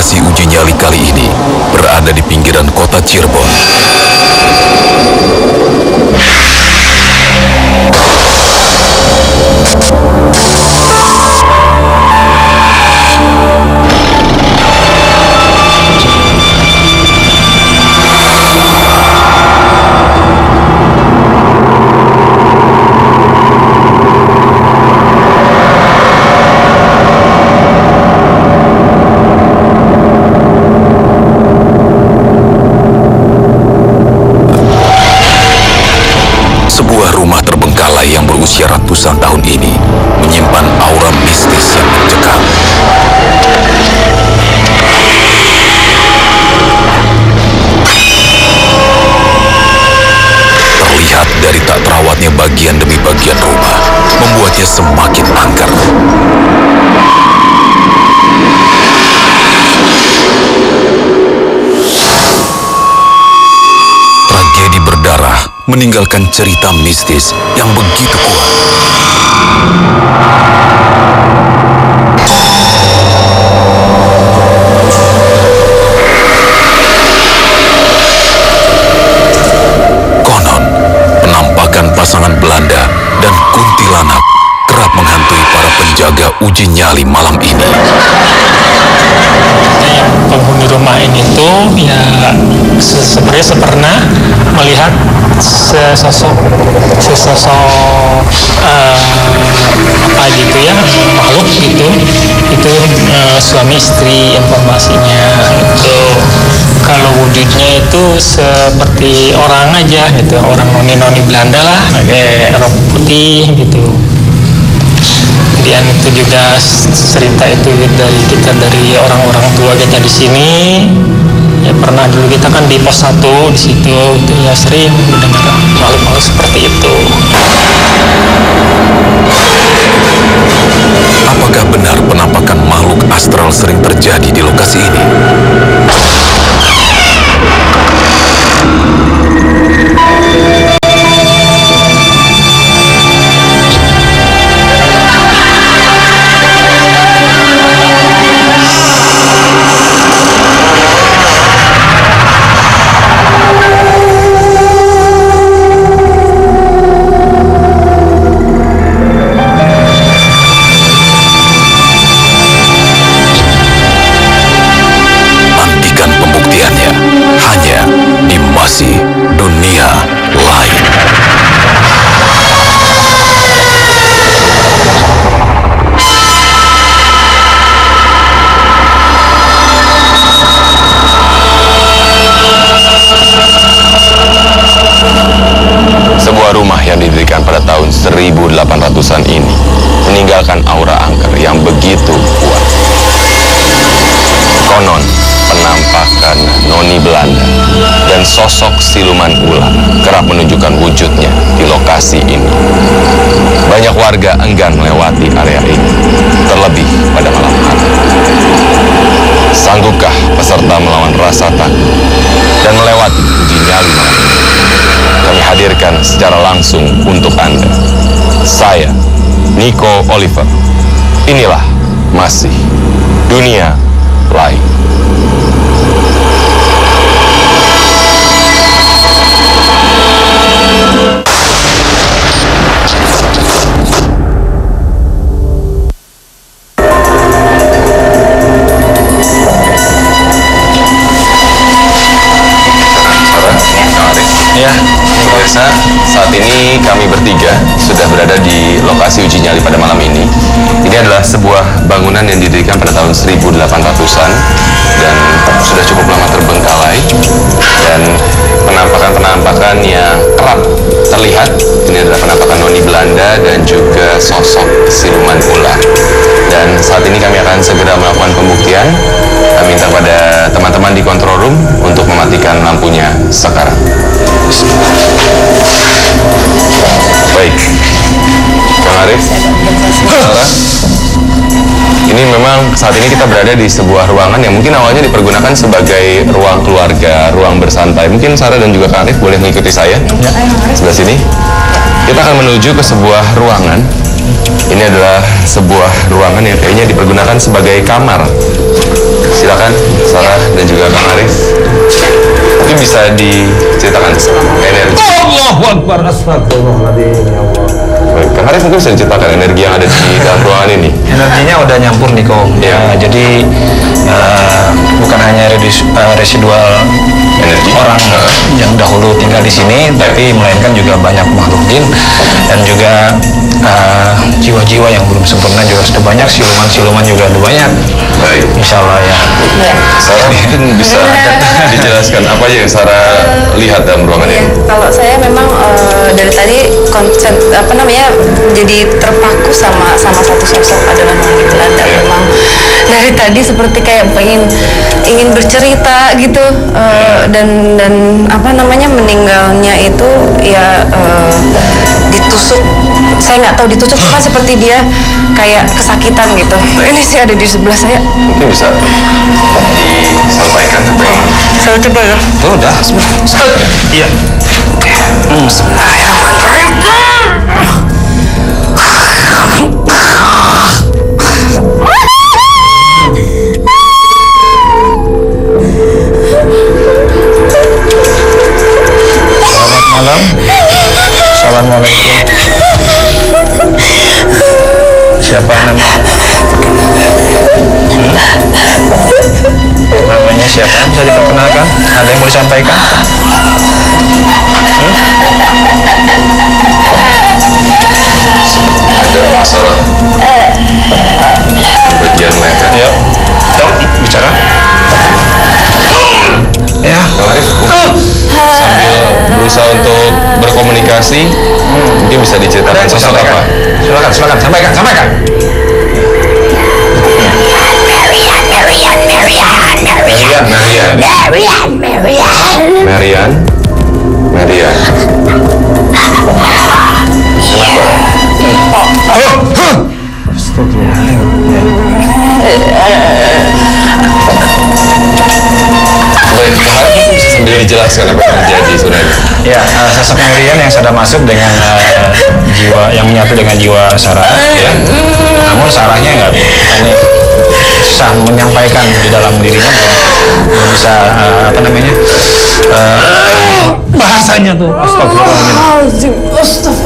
Lokasi uji nyali kali ini berada di pinggiran kota Cirebon. Yang berusia ratusan tahun ini menyimpan aura mistis yang mencekam. Terlihat dari tak terawatnya bagian demi bagian rumah, membuatnya semakin angker. Tragedi berdarah meninggalkan cerita mistis yang begitu kuat. Konon, penampakan pasangan Belanda dan kuntilanak kerap menghantui para penjaga uji nyali malam ini. Penghuni rumah ini tuh ya sebenarnya pernah melihat sesosok apa gitu ya, makhluk gitu, itu suami istri informasinya itu. Kalau wujudnya itu seperti orang aja gitu, orang noni Belanda lah, pakai rok putih gitu. Kemudian itu juga cerita itu dari orang-orang tua kita di sini. Ya pernah dulu kita kan di pos 1 di situ itu ya sering mendengar makhluk-makhluk seperti itu. Apakah benar penampakan makhluk astral sering terjadi di lokasi ini? Dunia lain. Sebuah rumah yang didirikan pada tahun 1800-an ini meninggalkan aura angker yang begitu kuat. Konon, penampakan noni Belanda dan sosok siluman ular kerap menunjukkan wujudnya di lokasi ini. Banyak warga enggan melewati area ini, terlebih pada malam hari. Sanggupkah peserta melawan rasa takut dan melewati uji nyali malam ini? Kami hadirkan secara langsung untuk Anda. Saya, Nico Oliver. Inilah masih Dunia Lain. Ya, pemirsa, saat ini kami bertiga sudah berada di lokasi uji nyali pada malam ini. Ini adalah sebuah bangunan yang didirikan pada tahun 1800-an dan sudah cukup lama terbengkalai, dan penampakan-penampakan yang kerap terlihat ini adalah penampakan noni Belanda dan juga sosok siluman ular. Dan saat ini kami akan segera melakukan pembuktian. Kami minta pada teman-teman di control room untuk mematikan lampunya sekarang. Baik, Kang Arif, Sarah, ini memang saat ini kita berada di sebuah ruangan yang mungkin awalnya dipergunakan sebagai ruang keluarga, ruang bersantai. Mungkin Sarah dan juga Kang Arif boleh mengikuti saya sebelah sini. Kita akan menuju ke sebuah ruangan. Ini adalah sebuah ruangan yang kayaknya dipergunakan sebagai kamar silakan Sarah dan juga Kang Arif. Mungkin bisa diceritakan energi. Allahu Akbar, astagfirullahaladzim, ya Allah. Baik, Kang Arif mungkin bisa diceritakan energi yang ada di dalam ruangan ini. Energinya udah nyampur nih Kom. Ya. Jadi bukan hanya residual Energi. orang yang dahulu tinggal di sini, tapi melainkan juga banyak makhluk jin dan juga jiwa-jiwa yang belum sempurna juga sudah banyak, siluman-siluman juga ada banyak. Baik, Insya Allah ya. Sarah mungkin bisa dijelaskan apa aja yang Sarah lihat dalam ruangan Ya, ini. kalau saya memang dari tadi konsep jadi terpaku sama satu sosok adalah Noni Belanda. Memang dari tadi seperti kayak ingin bercerita gitu, dan meninggalnya itu ya ditusuk. Saya nggak tahu ditusuk cuma seperti dia kayak kesakitan gitu. Ini sih ada di sebelah saya. Mungkin bisa disampaikan apa yang Saya coba ya. Tuh udah. Iya. Selamat malam. Assalamualaikum. Siapa namanya? Namanya siapa? Bisa diperkenalkan? Ada yang mau disampaikan? ada masalah bagian leher. Ya. Dok, bicara. Ya. Kang Arif sambil berusaha untuk berkomunikasi, mungkin bisa diceritakan sosok apa? Silakan, sampaikan. Marian. Baik, Kang Arif bisa sambil dijelaskan apa yang terjadi sebenarnya. Ya, sosok Marian yang sudah masuk dengan jiwa yang menyatu dengan jiwa Sarah, ya. Namun Sarahnya nggak hanya susah menyampaikan di dalam dirinya, belum bisa bahasanya tuh. Astagfirullahaladzim.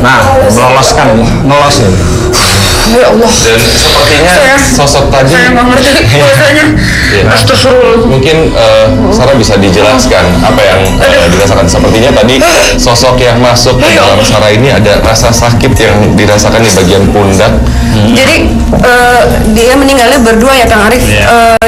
Nah, melos ya. Ya Allah. Dan sepertinya sosok tadi Saya nggak ngerti bahasanya. Ya. Mungkin Sarah bisa dijelaskan apa yang dirasakan. Sepertinya tadi sosok yang masuk ke dalam Sarah ini ada rasa sakit yang dirasakan di bagian pundak. Jadi dia meninggalnya berdua ya Kang Arif.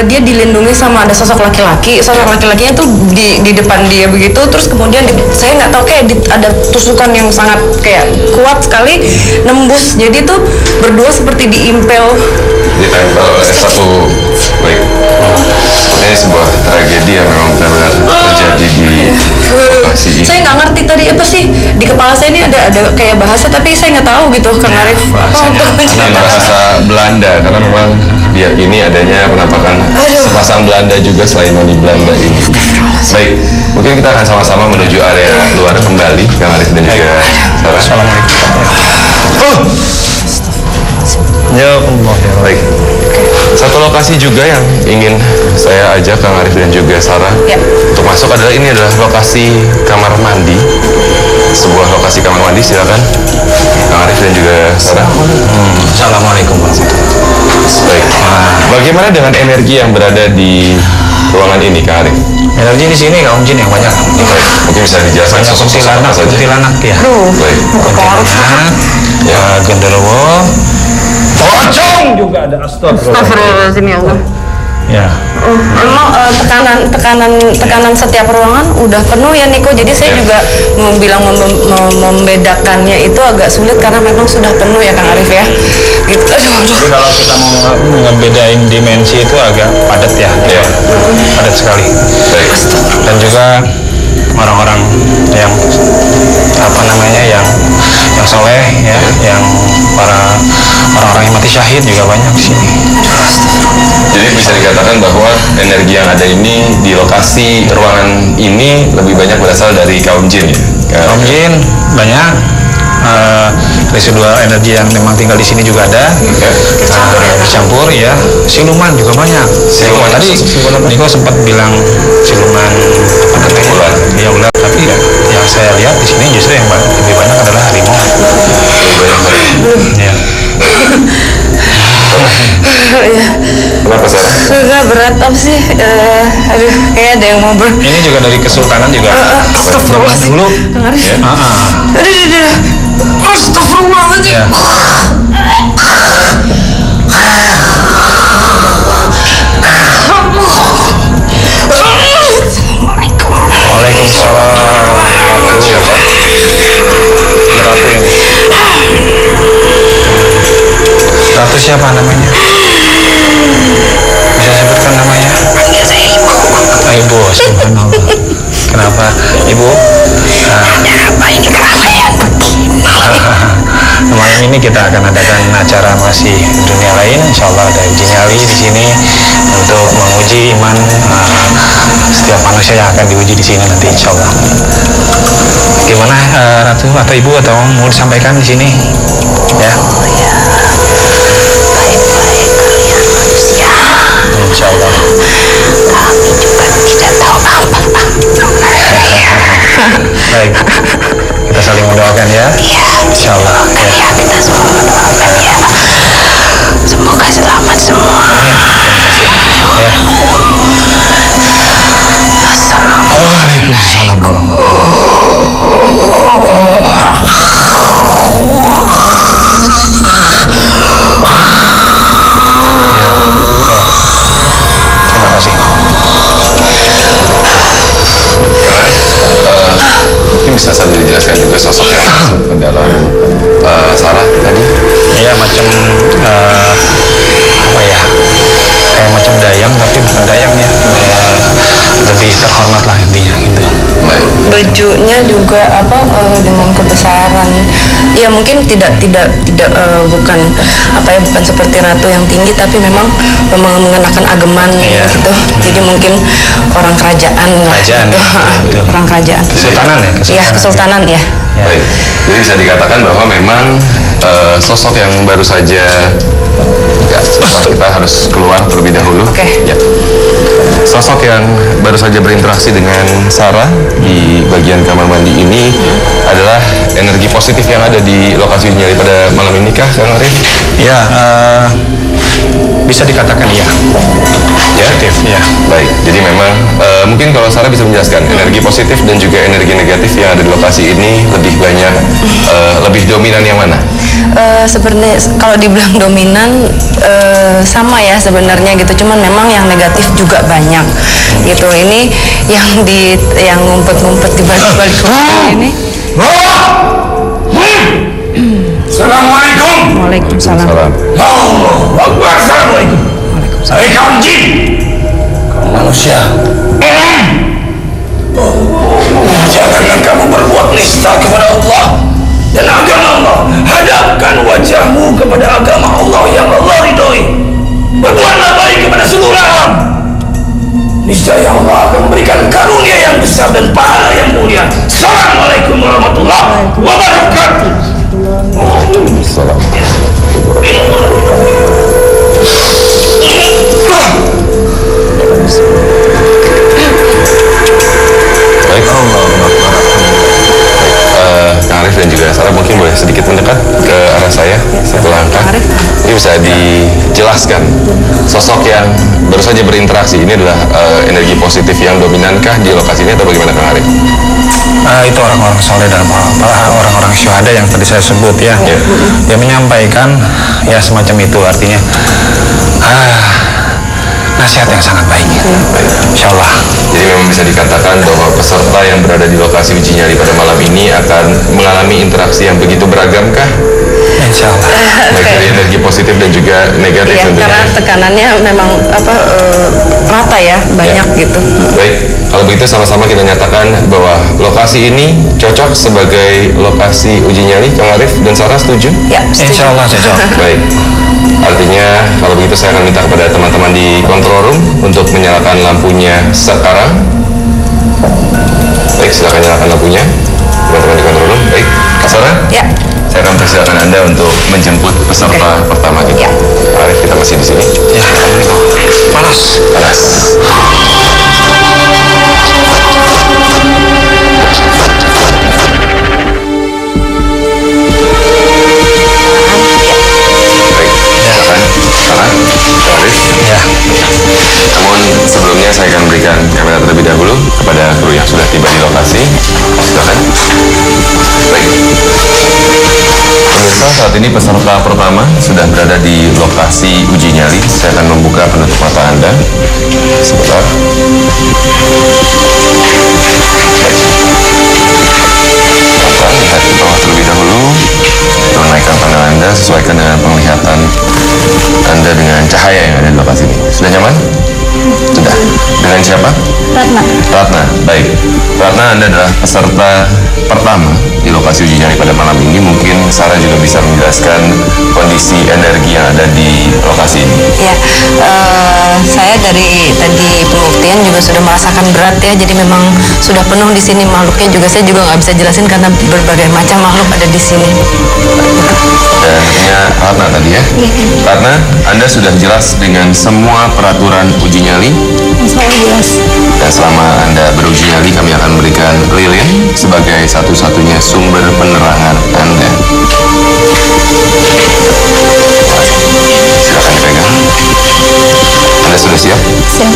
Dia dilindungi sama ada sosok laki-laki. Sosok laki-lakinya tuh di depan dia begitu. Terus kemudian saya nggak tahu kayak ada tusukan yang sangat kayak kuat sekali nembus. Jadi tuh berdua seperti diimpel. Ditempel oleh satu. Baik. Ini sebuah tragedi yang memang benar-benar terjadi di lokasi ini. Saya nggak ngerti tadi apa sih di kepala saya ini ada kayak bahasa tapi saya nggak tahu gitu Kang Arif. Ini bahasa Belanda karena memang dia ini adanya penampakan sepasang Belanda juga selain Noni Belanda ini. Baik, mungkin kita akan sama-sama menuju area luar kembali, Kang Arif dan juga Sarah. Assalamualaikum. Ya Allah ya. Baik. Satu lokasi juga yang ingin saya ajak Kang Arif dan juga Sarah untuk masuk adalah lokasi kamar mandi. Sebuah lokasi kamar mandi, silakan Kang Arif dan juga Sarah. Assalamualaikum warahmatullahi. Baik. Bagaimana dengan energi yang berada di ruangan ini, Kang Arif? Energi di sini kaum jin yang banyak. Baik. Mungkin bisa dijelaskan Banyak sosok-sosok apa saja. kuntilanak ya. Baik. Kuntilanak, ya genderuwo, pocong juga ada. Astagfirullahaladzim ya Allah. Ya. Emang tekanan setiap ruangan udah penuh ya Niko. Jadi saya juga mau bilang membedakannya itu agak sulit karena memang sudah penuh ya Kang Arif ya. Gitu. Jadi kalau kita mau ngebedain dimensi itu agak padat ya. Ya. Padat sekali. Baik. Dan juga orang-orang yang yang soleh ya, yang para orang-orang yang mati syahid juga banyak di sini. Jadi bisa dikatakan bahwa energi yang ada ini di lokasi ruangan ini lebih banyak berasal dari kaum jin ya? Kaum jin banyak, residual energi yang memang tinggal di sini juga ada. Dicampur ya. Siluman juga banyak. Siluman Tadi Niko sempat bilang siluman apa namanya? Ular. Ya ular, tapi yang saya lihat di sini justru yang lebih banyak adalah harimau. Ya. Kenapa Sarah? Enggak berat apa sih? Aduh, kayak ada yang mau Ini juga dari Kesultanan juga. Astagfirullahaladzim. Dulu. Ya. Ya. Astagfirullahaladzim. Ya. Waalaikumsalam. Ratu ini. Ratu siapa namanya? Bisa sebutkan namanya? Panggil saya ibu. Ibu, subhanallah. Kenapa Ibu? Ada apa ini keramaian begini? Malam ini kita akan adakan acara masih dunia lain. Insya Allah ada uji nyali di sini untuk menguji iman setiap manusia yang akan diuji di sini nanti Insya Allah. Gimana Ratu atau Ibu atau mau disampaikan di sini? Ya. Oh ya, baik-baik kalian manusia. Insya Allah. Kami juga tidak tahu apa-apa. Baik. Kita saling mendoakan ya. Iya, Insya Allah. Ya. ya kita semua mendoakan ya. Semoga selamat semua. Ya. Assalamualaikum. Terima kasih. Mungkin bisa sambil dijelaskan juga sosok yang masuk ke dalam Sarah tadi. Ya macam apa ya, kayak macam dayang tapi bukan dayang ya. Lebih terhormat lah intinya gitu. Baik. Bajunya juga dengan kebesaran. Ya mungkin tidak bukan bukan seperti ratu yang tinggi, tapi memang mengenakan ageman gitu. Jadi mungkin orang kerajaan lah. Kerajaan, gitu. betul. Orang kerajaan. Kesultanan ya? Iya, kesultanan ya. Ya. Baik. Jadi bisa dikatakan bahwa memang sosok yang baru saja kita harus keluar terlebih dahulu. Oke. Ya. Sosok yang baru saja berinteraksi dengan Sarah di bagian kamar mandi ini adalah energi positif yang ada di lokasi uji nyali pada malam ini kah, Kang Arif? Ya, bisa dikatakan iya. Ya, Positif, ya. Baik. Jadi memang mungkin kalau Sarah bisa menjelaskan energi positif dan juga energi negatif yang ada di lokasi ini lebih banyak, lebih dominan yang mana? Sebenarnya kalau dibilang dominan sama ya sebenarnya gitu, cuman memang yang negatif juga banyak gitu. Ini yang ngumpet-ngumpet di balik-balik ini. Assalamualaikum. Waalaikumsalam. Salam. Allahu Akbar. Assalamualaikum. Hai kaum jin, kaum manusia. Janganlah kamu berbuat nista kepada Allah dan agama Allah. Hadapkan wajahmu kepada agama Allah yang Allah ridhoi. Berbuatlah baik kepada seluruh alam. Niscaya Allah akan memberikan karunia yang besar dan pahala yang mulia. Assalamualaikum warahmatullahi wabarakatuh. Salam. Baik. Kang Arif dan juga Sarah mungkin boleh sedikit mendekat ke arah saya satu langkah. Ini bisa dijelaskan sosok yang baru saja berinteraksi ini adalah energi positif yang dominankah di lokasi ini atau bagaimana, Kang Arif? Itu orang-orang soleh dan orang-orang syuhada yang tadi saya sebut ya. Dia menyampaikan ya semacam itu, artinya nasihat yang sangat baik. Insya Allah. Jadi memang bisa dikatakan bahwa peserta yang berada di lokasi uji nyali pada malam ini akan mengalami interaksi yang begitu beragamkah? Insya Allah. Baik dari energi positif dan juga negatif Iya, tentunya. karena tekanannya memang rata ya, banyak gitu. Baik, kalau begitu sama-sama kita nyatakan bahwa lokasi ini cocok sebagai lokasi uji nyali. Kang Arif dan Sarah setuju? Ya, setuju. Insya Allah cocok. Baik, artinya kalau begitu saya akan minta kepada teman-teman di control room untuk menyalakan lampunya sekarang. Baik, silakan nyalakan lampunya teman-teman di control room. Baik, Sarah? Ya. saya akan persilakan Anda untuk menjemput peserta pertama kita. Arif, kita masih di sini. Ya, panas. Panas. Baik, silakan. Salah, Arif. Ya. Namun sebelumnya saya akan berikan kamera terlebih dahulu kepada kru yang sudah tiba di lokasi. Silakan. Baik. Pemirsa, saat ini peserta pertama sudah berada di lokasi uji nyali. Saya akan membuka penutup mata Anda. Sebentar. Silakan lihat ke bawah terlebih dahulu. Naikkan panel Anda, sesuaikan dengan penglihatan Anda dengan cahaya yang ada di lokasi ini. Sudah nyaman? Sudah. Dengan siapa? Ratna. Ratna, baik. Ratna, Anda adalah peserta pertama di lokasi uji nyali pada malam ini. Mungkin Sarah juga bisa menjelaskan kondisi energi yang ada di lokasi ini. Ya, saya dari tadi pembuktian juga sudah merasakan berat ya. Jadi memang sudah penuh di sini makhluknya juga. Saya juga nggak bisa jelasin karena berbagai macam makhluk ada di sini. Dan tentunya Ratna tadi ya. Ratna, Anda sudah jelas dengan semua peraturan uji nyali. Saya jelas. Dan selama Anda beruji nyali, kami akan memberikan lilin sebagai satu-satunya sumber penerangan Anda. Silakan dipegang. Anda sudah siap? Siap.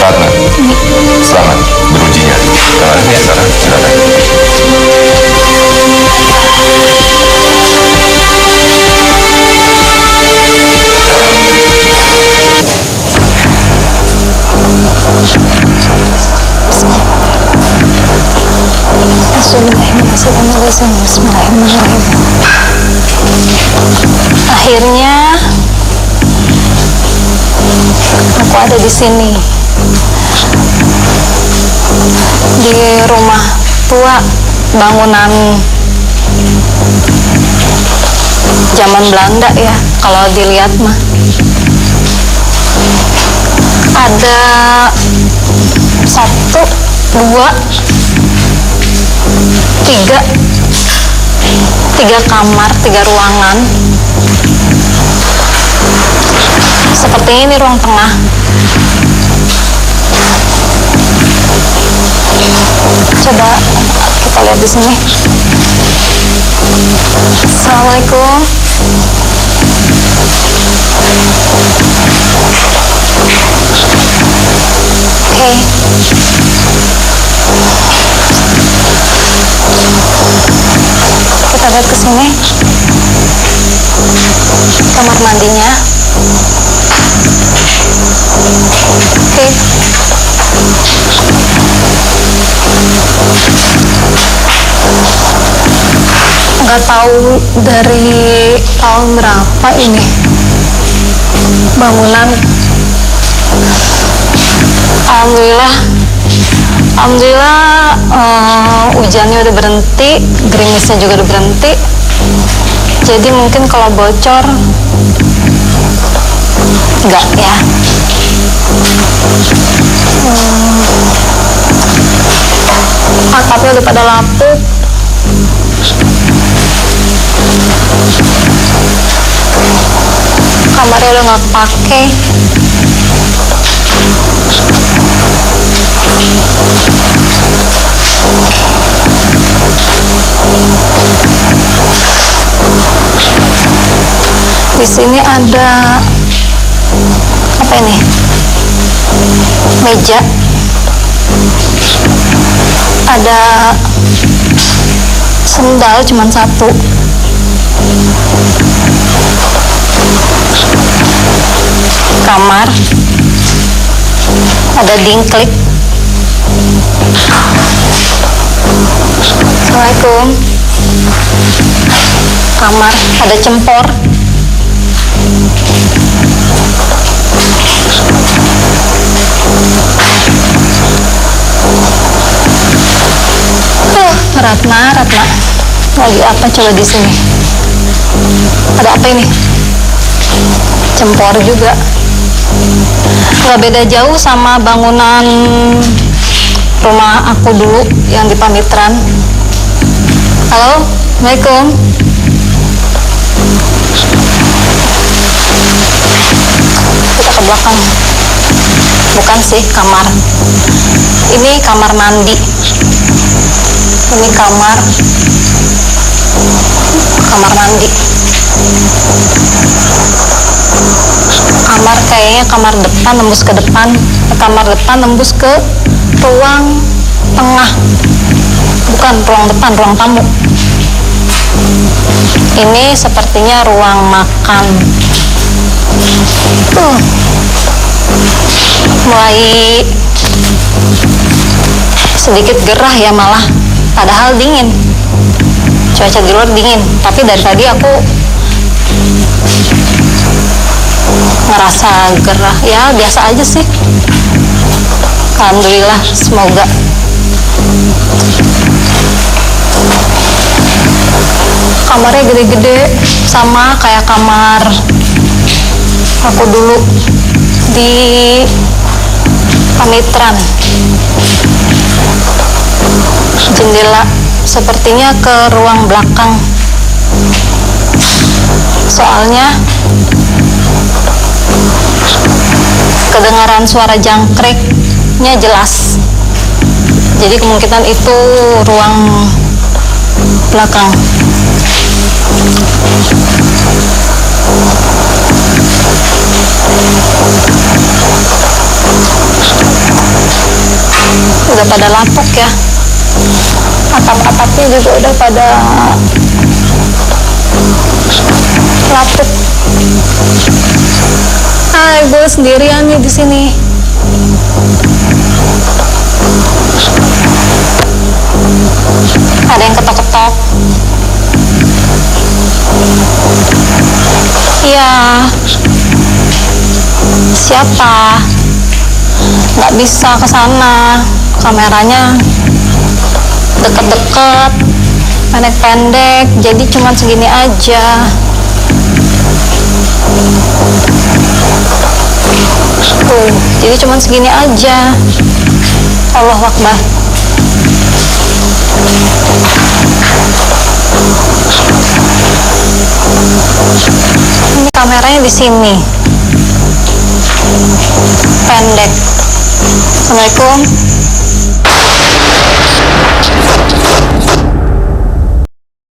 Ratna, selamat beruji nyali. Sekarang silakan. Akhirnya aku ada di sini, di rumah tua bangunan zaman Belanda ya, kalau dilihat mah. Ada 1, 2, 3 kamar, 3 ruangan. Seperti ini ruang tengah. Coba kita lihat di sini. Assalamualaikum. Oke. Kita lihat ke sini. Kamar mandinya. Oke. Nggak tahu dari tahun berapa ini bangunan. Alhamdulillah hujannya udah berhenti, gerimisnya juga udah berhenti. Jadi mungkin kalau bocor enggak ya. Atapnya udah pada lapuk. Kamarnya udah nggak kepake. Di sini ada apa ini? Meja. Ada sendal cuma 1. Kamar. Ada dingklik. Assalamualaikum. Kamar, ada cempor. Ratna. Lagi apa coba di sini? Ada apa ini? Cempor juga. Nggak beda jauh sama bangunan rumah aku dulu yang di Pamitran. Halo, Assalamualaikum. Kita ke belakang. Bukan sih, kamar. Ini kamar mandi. Ini kamar mandi. Kamar kayaknya kamar depan nembus ke depan. Kamar depan nembus ke ruang tengah. Bukan ruang depan, ruang tamu. Ini sepertinya ruang makan. Mulai sedikit gerah ya malah, padahal dingin. Cuaca di luar dingin, tapi dari tadi aku ngerasa gerah. Ya biasa aja sih. Alhamdulillah, semoga. Kamarnya gede-gede, sama kayak kamar aku dulu di Pamitran. Jendela sepertinya ke ruang belakang. Soalnya kedengaran suara jangkriknya jelas. Jadi kemungkinan itu ruang belakang. Udah pada lapuk ya. Atap-atapnya juga udah pada lapuk. Hai, gue sendirian nih di sini. Ada yang ketok-ketok. Iya. Siapa? Nggak bisa ke sana. Kameranya deket-deket, pendek-pendek, jadi cuma segini aja. Jadi cuma segini aja. Allahu Akbar. Ini kameranya di sini. Pendek. Assalamualaikum.